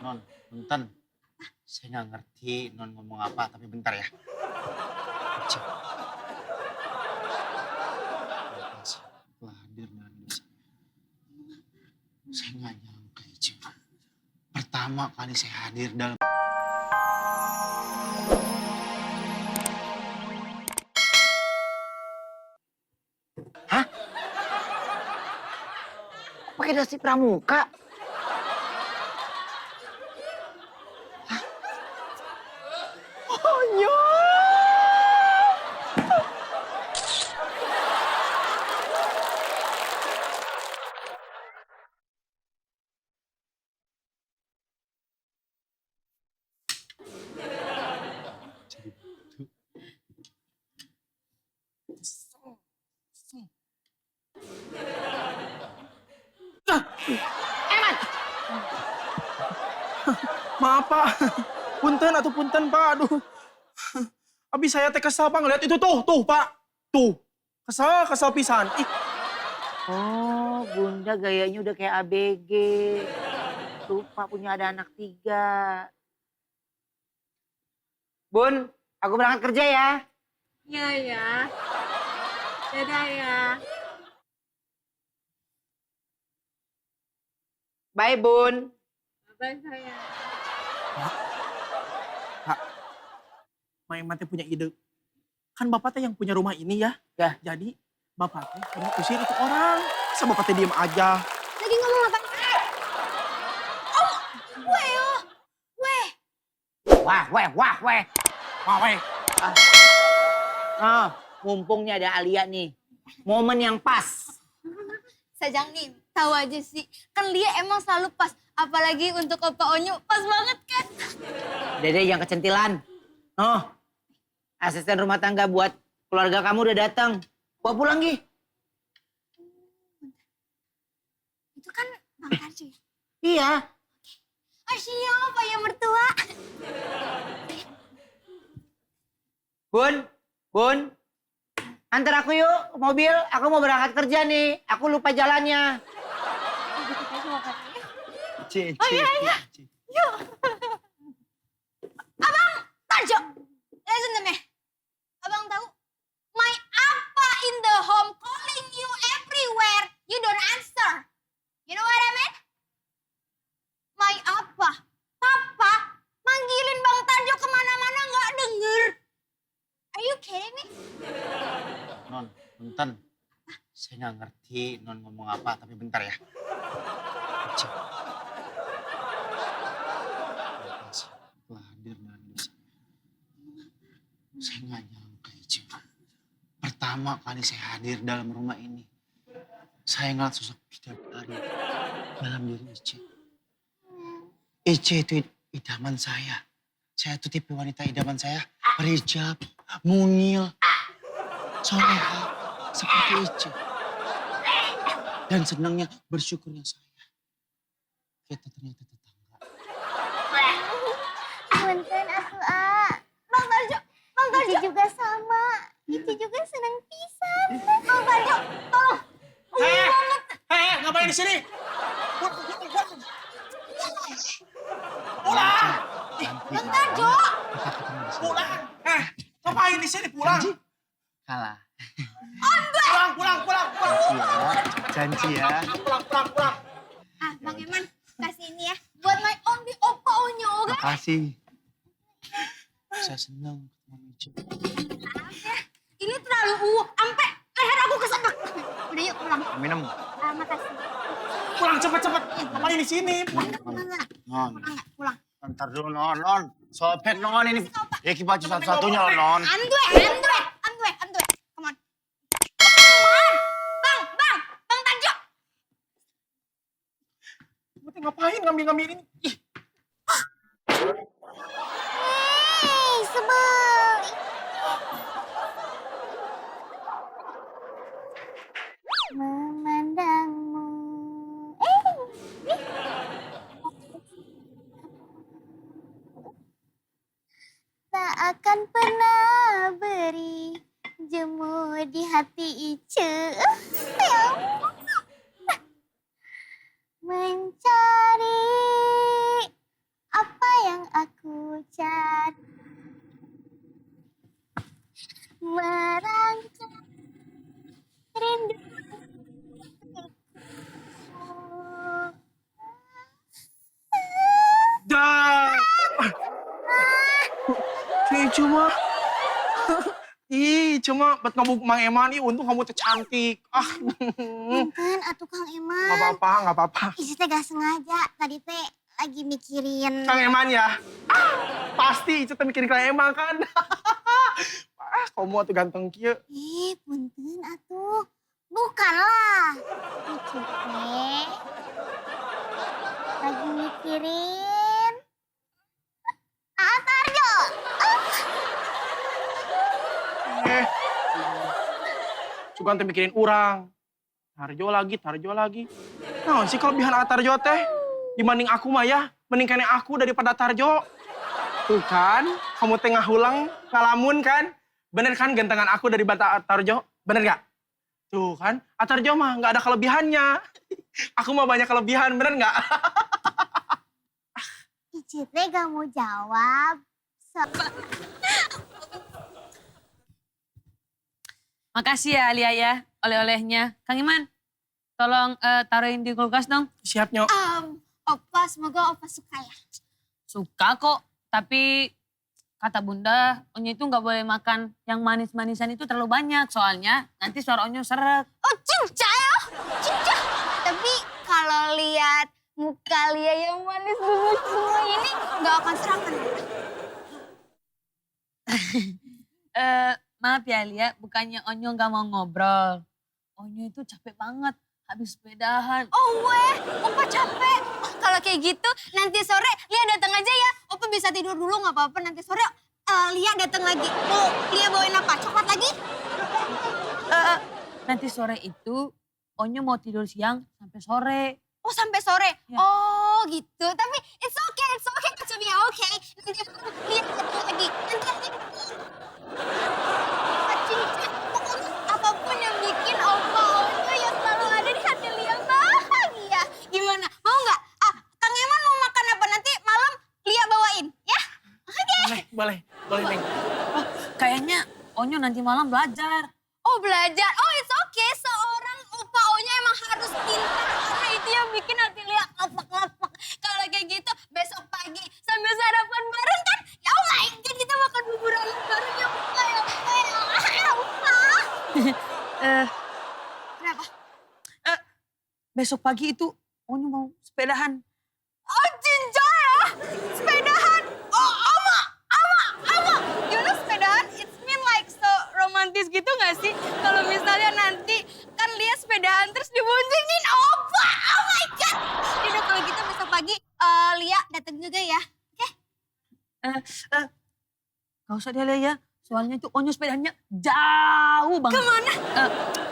Non, punten. Saya nggak ngerti Non ngomong apa, tapi bentar ya. Ica, makasih telah hadir dalam hidup saya. Saya nggak nyangka, Ica. Pertama kali saya hadir dalam... Hah? Pakai dasi pramuka? Hah? Oh, iya. Jadi batu. Eman! Maaf Pak, punten atau punten Pak, aduh. Abis saya teh kesal Pak ngeliat itu tuh Pak. Tuh, kesal pisan. Ih, Oh, Bunda gayanya udah kayak ABG. Lupa punya ada anak 3. Bun, aku berangkat kerja ya. Iya ya. Dadah ya. Bye, Bun. Bye sayang. Maeman teh punya ide. Kan Bapak teh yang punya rumah ini ya. Ya. Jadi Bapak teh harus usir itu orang. Masa Bapak teh diem aja. Lagi ngomong apa? Oh, weh oh. Weh. Wah, weh. Oh, mumpungnya ada Alia nih. Momen yang pas. Sajang nih, tahu aja sih. Kan dia emang selalu pas. Apalagi untuk Opa Onyo, pas banget kan? Dede yang kecentilan. Oh, asisten rumah tangga buat keluarga kamu udah datang. Bawa pulang, Gi. Itu kan Bang Tarjo ya? Iya. Oh siapa ya mertua? Bun. Antar aku yuk ke mobil. Aku mau berangkat kerja nih. Aku lupa jalannya. Gitu kayak suapannya. Oh iya. Yuk. Abang Tarjo, listen to me. Abang tahu? My apa in the home calling you everywhere. You don't answer. You know what I mean? My apa? Papa manggilin Bang Tarjo kemana-mana nggak denger. Are you kidding me? Non, punten. Saya nggak ngerti Non ngomong apa, tapi bentar ya. Ica, makasih telah hadir dalam hidup saya. Saya nggak nyangka, Ica. Pertama kali saya hadir dalam rumah ini, saya ngeliat sosok bidadari dalam diri Ica. Ica itu idaman saya. Saya tuh tipe wanita idaman saya. Berhijab, mungil, soleha, seperti Ica. Dan senangnya bersyukurnya saya. Kita ternyata tetangga. Punten atuh A. Bang Tarjo. Ici juga sama. Ici juga senang pisan. Bang Tarjo, tolong. Hei, ngapain di sini? Pulang! Bang Tarjo. Pulang! Ngapain di sini? Pulang! Kalah. Pulang! Janji ya. Pulang! Ah, Bang Eman, kasih ini ya. Buat my only Opa Onyo, kan? Makasih. Saya senang ketemu Ica. Maaf ya. Ini terlalu sampai leher aku kesentak. Udah yuk pulang. Minum. Ah, makasih. Pulang cepet! Ngapain di sini? Non, Pulang. ntar dulu non. Sobek non ini. Ya baju satu-satunya non. Andwe. Come on. Bang Tarjo. Berarti ngapain ngambil ini? Ih, Hei, sebel. Memandangmu. Tak akan pernah beri jemu di hati Ice. Ya ampun. Mencari cuma. Ih, cuma buat kamu Mang Eman, ih untung kamu tuh cantik. Ah, Punten atuh Kang Eman. nggak apa-apa. Isi teh gak sengaja. Tadi teh lagi mikirin. Kang Eman ya? Pasti Ica teh mikirin Kang Eman kan? Kamu tuh ganteng kieu. Punten atuh. Bukanlah. Ici teh lagi mikirin. Tarjo. Suka teh mikirin urang. Tarjo lagi. Nah, sih kelebihan Tarjo teh? Dibanding aku mah ya, mending kene aku daripada Tarjo. Tuh kan, kamu teh ngahulang, ngalamun kan? Bener kan gantengan aku dari bata Tarjo? Bener gak? Tuh kan, Tarjo mah gak ada kelebihannya. Aku mah banyak kelebihan, bener gak? Ici teh gak mau jawab. Makasih ya Alia ya, oleh-olehnya. Kang Iman, tolong taruhin di kulkas dong. Siap, Nyok. Opa, semoga Opa suka ya. Suka kok, tapi kata bunda, Onyo itu nggak boleh makan yang manis-manisan itu terlalu banyak. Soalnya nanti suara Onyo seret. Oh, cinca ya. Cinca. Tapi kalau lihat muka Lia yang manis bubuk semua ini nggak akan serangan. Maaf ya Lia, bukannya Onyo nggak mau ngobrol. Onyo itu capek banget habis sepedahan. Oh weh, Opa capek. Oh, kalau kayak gitu nanti sore Lia datang aja ya. Opa bisa tidur dulu nggak apa-apa. Nanti sore Lia datang lagi. Mau Lia bawain apa? Coklat lagi? Nanti sore itu Onyo mau tidur siang sampai sore. Oh sampai sore? Ya. Oh gitu. Tapi it's okay to be okay. Nanti Lia datang lagi. Nanti Cinca, pokoknya apapun yang bikin Opa Onyo yang selalu ada di hati Lia bahagia. Gimana? Mau nggak? Kang Eman mau makan apa? Nanti malam Lia bawain, ya? Oke. Boleh, Neng. Oh, kayaknya Onyo nanti malam belajar. Oh belajar? Oh it's okay. Seorang Opa Onyo emang harus pintar. Karena itu yang bikin hati Lia ngepek-ngepek. Kalau kayak gitu besok pagi sambil sarapan bareng kan? Ya oh my God, kita makan bubur ayam bareng ya Opa ya. Opa. Kenapa? Besok pagi itu Onyo mau sepedahan. Oh Cinca ya? Sepedahan? Oh ama. You know sepedahan it's mean like so romantis gitu gak sih? Kalau misalnya nanti kan Lia sepedahan terus diboncengin Opa. Oh my God. Yaudah kalau gitu besok pagi Lia datang juga ya. Oke? Gak usah dia ya, soalnya itu Onyo sepedanya jauh banget. Kemana?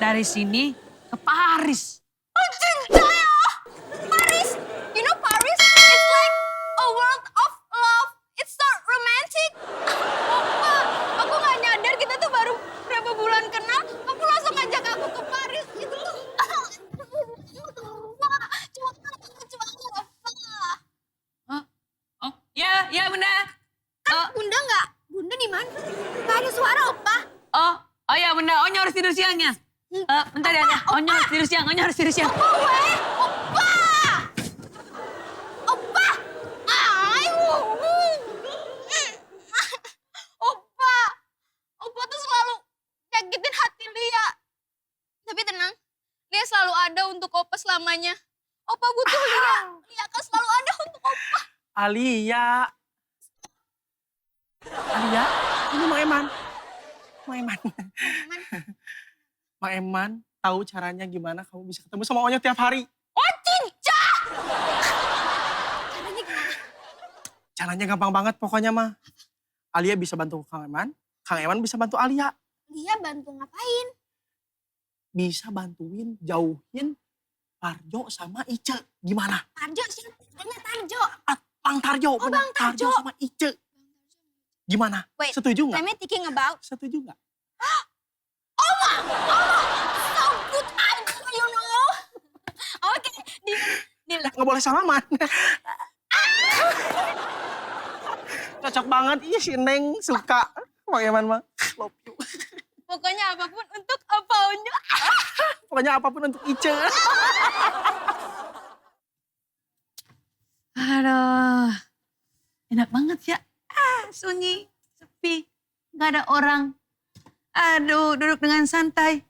Dari sini ke Paris. Oh Cinca ya? Paris. You know Paris? It's like a world of love. It's so romantic. Opa, aku gak nyadar kita tuh baru berapa bulan kenal. Kamu langsung ngajak aku ke Paris. Itu tuh. Opa, cuma Opa. Oh, ya bunda. Kan Bunda nggak? Bunda di mana? Gak ada suara Opa. Oh ya bunda, Onyo harus tidur siangnya. Bentar ya, Onyo harus tidur siang. Opa weh, Opa. Opa. Opa tuh selalu nyakitin hati Lia. Tapi tenang, Lia selalu ada untuk Opa selamanya. Opa butuh Lia. Lia akan selalu ada untuk Opa. Alia, ini Mang Eman. Mang Eman tahu caranya gimana kamu bisa ketemu sama Onyo tiap hari. Oh Cinca! Caranya gimana? Caranya gampang banget pokoknya mah. Alia bisa bantu Kang Eman bisa bantu Alia. Lia bantu ngapain? Bisa bantuin jauhin Tarjo sama Ice. Gimana? Tarjo siapa? Tanya Tarjo. Bang Tarjo. Oh, Bang Tarjo. sama Ice. Gimana? Wait, Setuju nggak? Let me thinking about. Setuju nggak? Oma! So good idea, you know. Oke, deal. Nggak boleh salaman. Cocok banget. Iya si Neng suka. Mang Eman mah. Love you. Pokoknya apapun untuk Opa Onyo. Pokoknya apapun untuk Ice. Aduh, enak banget ya. Sunyi, sepi. nggak ada orang. Aduh, duduk dengan santai.